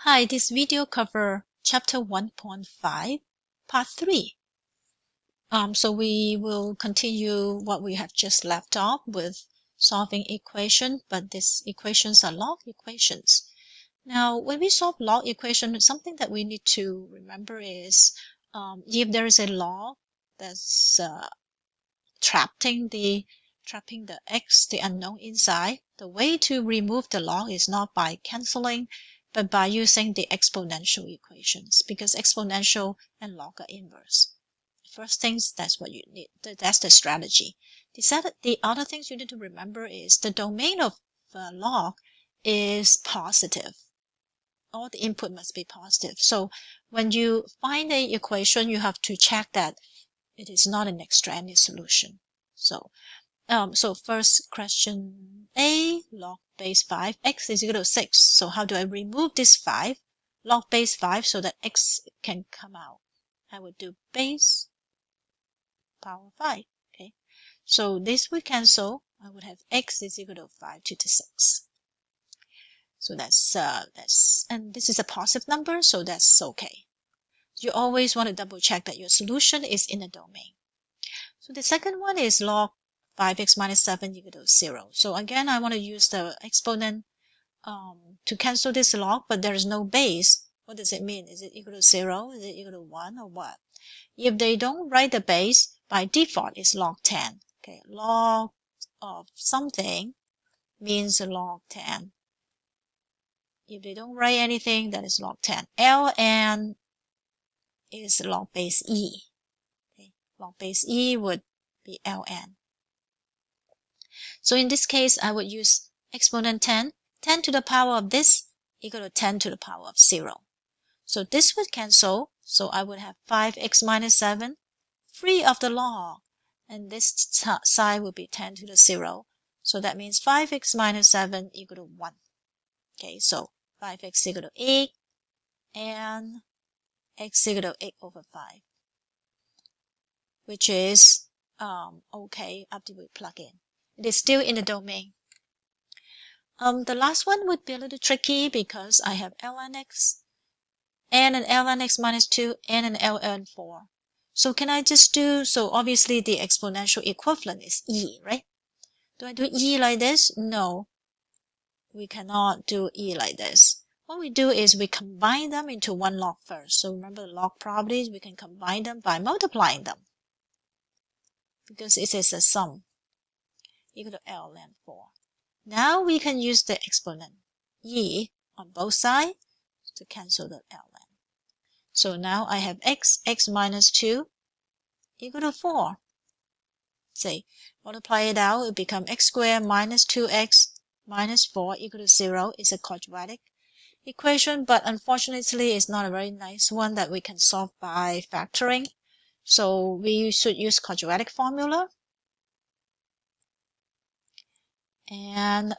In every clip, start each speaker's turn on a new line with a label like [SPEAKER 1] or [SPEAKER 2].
[SPEAKER 1] Hi, this video covers Chapter 1.5, Part 3. So we will continue what we have just left off with solving equation, but these equations are log equations. Now, when we solve log equation, something that we need to remember is if there is a log that's trapping the x, the unknown inside, the way to remove the log is not by canceling, but by using the exponential equations, because exponential and log are inverse. First things, that's what you need. That's the strategy. The other things you need to remember is the domain of log is positive. All the input must be positive. So when you find an equation, you have to check that it is not an extraneous solution. So first question A, log base 5, x is equal to 6. So how do I remove this 5, log base 5, so that x can come out? I would do base power 5. Okay, so this would cancel. I would have x is equal to 5 to the 6. So and this is a positive number, so that's okay. You always want to double check that your solution is in the domain. So the second one is log 5x minus 7 equal to 0. So again, I want to use the exponent to cancel this log, but there is no base. What does it mean? Is it equal to 0? Is it equal to 1 or what? If they don't write the base, by default it's log 10. Okay, log of something means log 10. If they don't write anything, that is log 10. Ln is log base e. Okay, log base e would be ln. So in this case, I would use exponent 10. 10 to the power of this equal to 10 to the power of 0. So this would cancel. So I would have 5x minus 7 free of the log. And this side would be 10 to the 0. So that means 5x minus 7 equal to 1. Okay, so 5x equal to 8 and x equal to 8 over 5. Which is okay after we plug in. It is still in the domain. The last one would be a little tricky because I have ln x and an ln x minus 2 and an ln 4. So can I just do, so obviously the exponential equivalent is e, right? Do I do e like this? No, we cannot do e like this. What we do is we combine them into one log first. So remember the log properties, we can combine them by multiplying them because it is a sum equal to ln 4. Now we can use the exponent e on both sides to cancel the ln. So now I have x minus 2 equal to 4. Say, multiply it out, it becomes x squared minus 2x minus 4 equal to 0. It's a quadratic equation, but unfortunately it's not a very nice one that we can solve by factoring. So we should use quadratic formula. And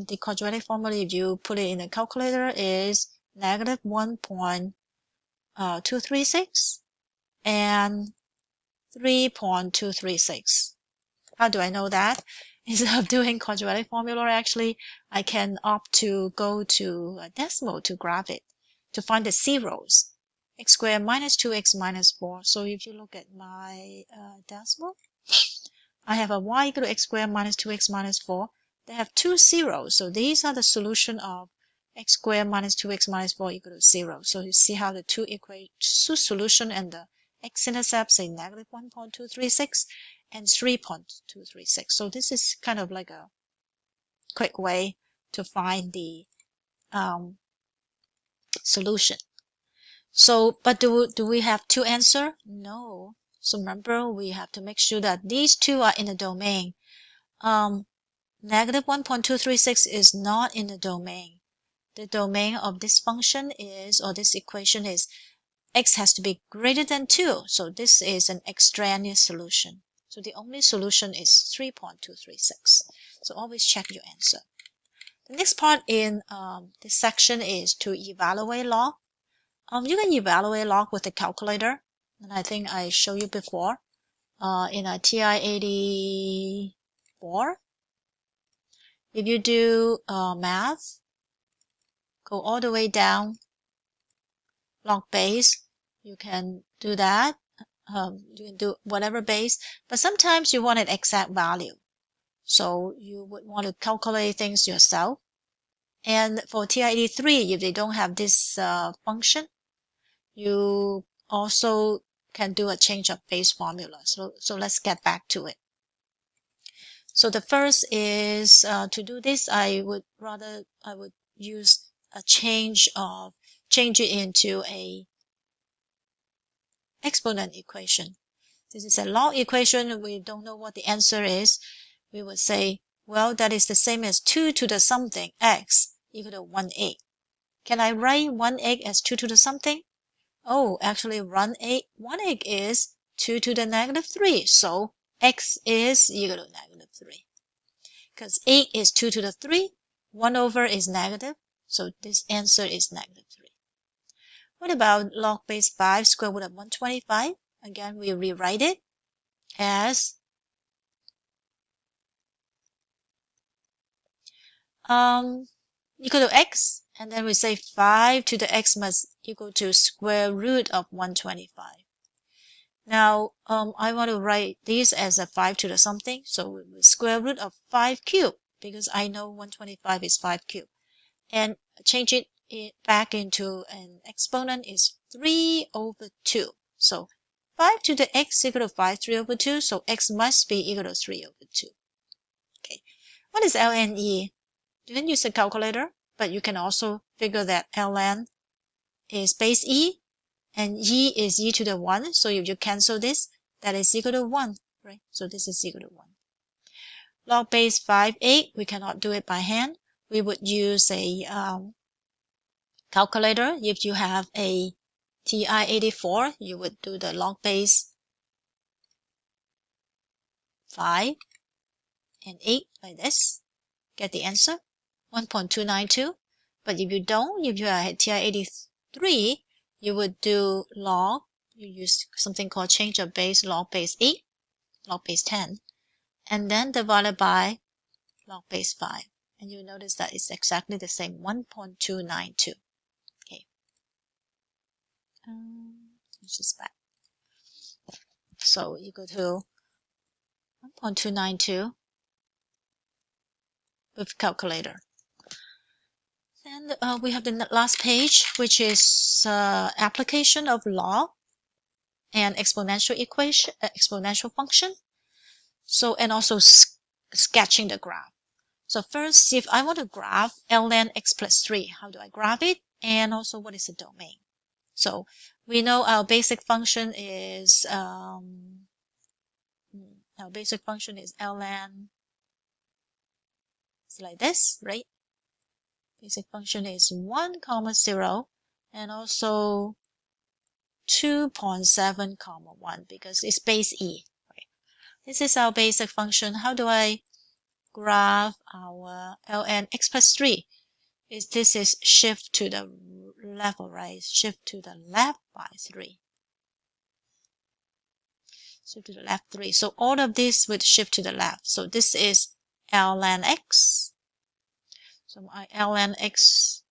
[SPEAKER 1] the quadratic formula, if you put it in a calculator, is negative 1.236 and 3.236. How do I know that? Instead of doing quadratic formula, actually, I can opt to go to a decimal to graph it, to find the zeros. X squared minus 2x minus 4. So if you look at my decimal, I have a y equal to x squared minus 2x minus 4. They have two zeros. So these are the solution of x squared minus 2x minus 4 equal to 0. So you see how the two solution and the x-intercept say negative 1.236 and 3.236. So this is kind of like a quick way to find the solution. So, but do we have two answers? No. So remember, we have to make sure that these two are in the domain. Negative 1.236 is not in the domain. The domain of this function is, or this equation is, x has to be greater than 2. So this is an extraneous solution. So the only solution is 3.236. So always check your answer. The next part in this section is to evaluate log. You can evaluate log with a calculator. And I think I showed you before in a TI-84. If you do math, go all the way down log base, you can do that. You can do whatever base, but sometimes you want an exact value. So you would want to calculate things yourself. And for TI-83, if they don't have this function, you also can do a change of base formula. So let's get back to it. So the first is to do this, I would use a change it into a exponent equation. This is a log equation. We don't know what the answer is. We would say, well, that is the same as 2 to the something x equal to 1/8. Can I write 1/8 as 2 to the something? Oh, actually 1/8 is 2 to the -3. So x is equal to -3. Because 8 is 2 to the 3, 1 over is negative. So this answer is -3. What about log base 5 square root of 125? Again, we rewrite it as equal to x, and then we say 5 to the x must equal to square root of 125. Now, I want to write this as a 5 to the something, so square root of 5 cubed, because I know 125 is 5 cubed. And change it back into an exponent is 3 over 2. So 5 to the x equal to 5, 3 over 2, so x must be equal to 3 over 2. Okay, what is ln e? You can use a calculator, but you can also figure that ln is base e, and e is e to the 1. So if you cancel this, that is equal to 1, right? So this is equal to 1. Log base 5, 8, we cannot do it by hand. We would use a calculator. If you have a TI-84, you would do the log base 5 and 8 like this. Get the answer, 1.292. But if you don't, if you are at TI-83, you would do log, you use something called change of base, log base 8, log base 10, and then divided by log base 5. And you notice that it's exactly the same, 1.292. Okay. It's just back. So you go to 1.292 with calculator. And we have the last page, which is application of log and exponential equation, exponential function. So, and also sketching the graph. So first, if I want to graph ln x plus 3, how do I graph it? And also, what is the domain? So we know our basic function is ln. It's like this, right? Basic function is 1, 0, and also 2.7, 1, because it's base e. Right? This is our basic function. How do I graph our ln x plus 3? This is shift to the left or right? Shift to the left by 3. Shift to the left 3. So all of this would shift to the left. So this is ln x. So my ln x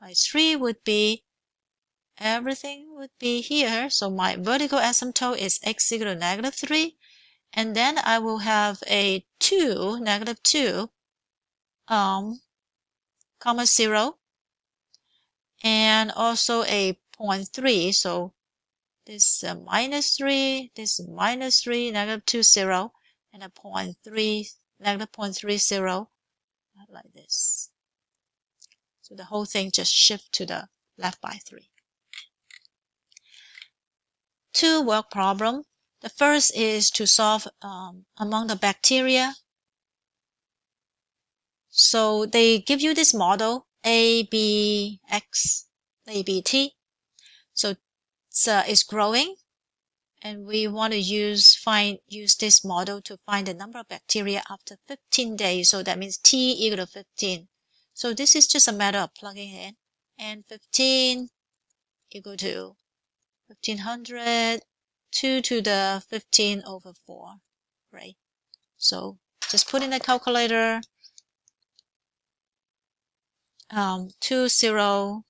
[SPEAKER 1] by 3 would be, everything would be here. So my vertical asymptote is x equal to -3. And then I will have a 2, -2, comma 0. And also a 0.3. So this -3, this -3, -2, 0, and a 0.3, -0.30, like this. So the whole thing just shift to the left by 3. 2 work problem. The first is to solve among the bacteria. So they give you this model A, B, X, A, B, T. So it's growing, and we want to use this model to find the number of bacteria after 15 days. So that means T equal to 15. So this is just a matter of plugging in, and 15 equal to 1500, 2 to the 15 over 4, right? So just put in the calculator, 20,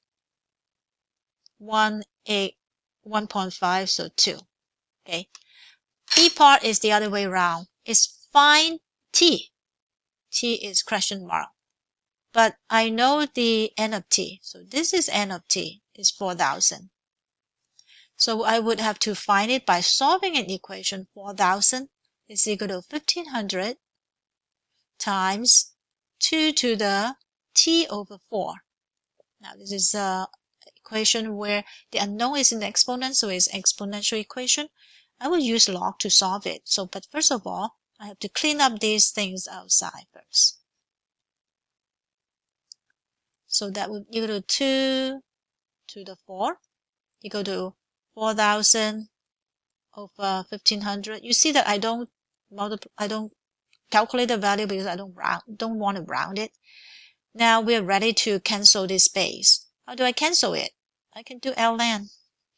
[SPEAKER 1] 1.5, so 2. Okay. B part is the other way around. It's find t. T is question mark. But I know the n of t. So this is n of t is 4,000. So I would have to find it by solving an equation. 4,000 is equal to 1,500 times 2 to the t over 4. Now this is an equation where the unknown is in the exponent, so it's exponential equation. I will use log to solve it. So, but first of all, I have to clean up these things outside first. So that would equal to 2 to the 4 equal to 4,000 over 1,500. You see that I don't calculate the value because I don't want to round it. Now we're ready to cancel this base. How do I cancel it? I can do ln.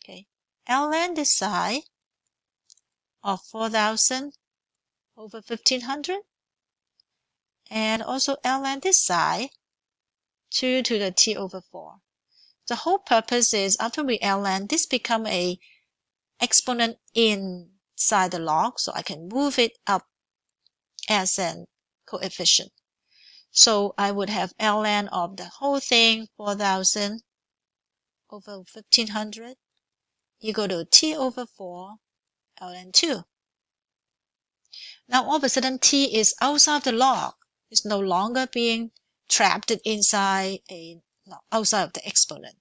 [SPEAKER 1] Okay, ln this side of 4,000 over 1,500, and also ln this side 2 to the t over 4. The whole purpose is after we ln, this become a exponent inside the log, so I can move it up as an coefficient. So I would have ln of the whole thing, 4,000 over 1,500 equal to t over 4 ln 2. Now all of a sudden t is outside of the log. It's no longer being trapped inside outside of the exponent.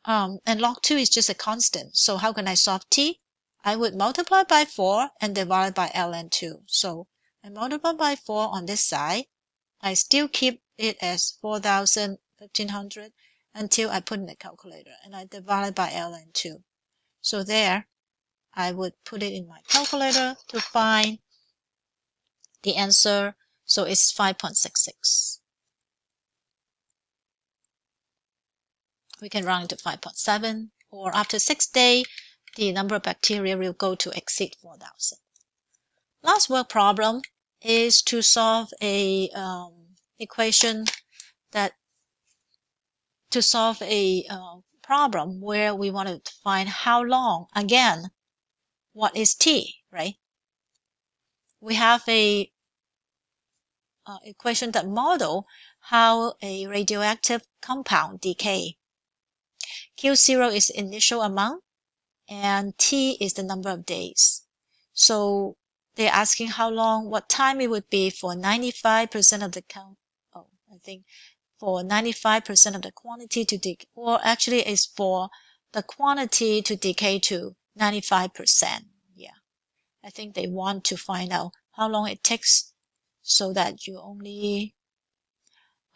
[SPEAKER 1] And log 2 is just a constant. So how can I solve t? I would multiply by 4 and divide by ln 2. So I multiply by 4 on this side. I still keep it as 4,000, 1,500 until I put in the calculator, and I divide by ln 2. So there, I would put it in my calculator to find the answer. So it's 5.66. We can round it to 5.7, or after 6 days, the number of bacteria will go to exceed 4,000. Last work problem is to solve a equation to solve a problem where we want to find how long. Again, what is t, right? We have a equation that model how a radioactive compound decay. Q0 is initial amount and t is the number of days. So they're asking how long, what time it would be for 95% of the for 95% of the quantity to decay, or actually it's for the quantity to decay to 95%. Yeah, I think they want to find out how long it takes so that you only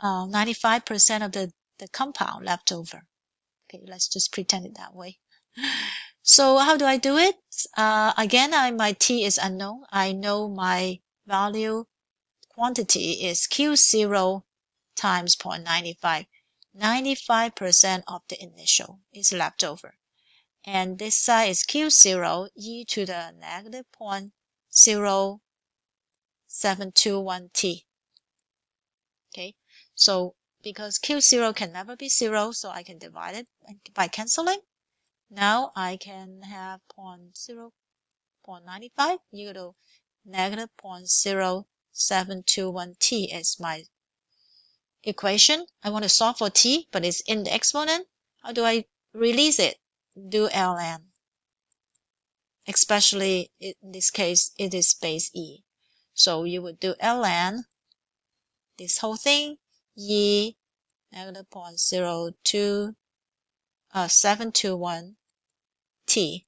[SPEAKER 1] 95% of the compound left over. Okay, let's just pretend it that way. So how do I do it? Again, my t is unknown. I know my value quantity is Q0 times 0.95. 95% of the initial is left over. And this side is Q0 e to the negative 0.0721 t. Okay, so because Q0 can never be 0, so I can divide it by canceling. Now I can have 0.95 equal to negative 0.0721 t as my equation. I want to solve for t, but it's in the exponent. How do I release it? Do ln. Especially in this case, it is base e. So you would do ln this whole thing, e negative 0.02721 t.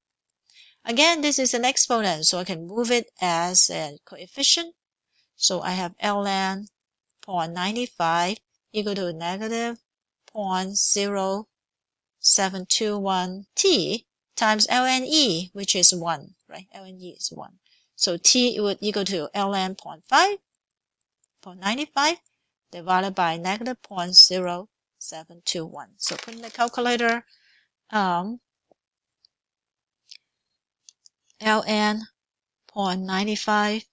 [SPEAKER 1] Again, this is an exponent, so I can move it as a coefficient. So I have ln 0.95 equal to negative 0.0721 t times ln e, which is 1, right? ln e is 1. So t would equal to ln 0.95 divided by negative 0.0721. So put in the calculator, ln 0.95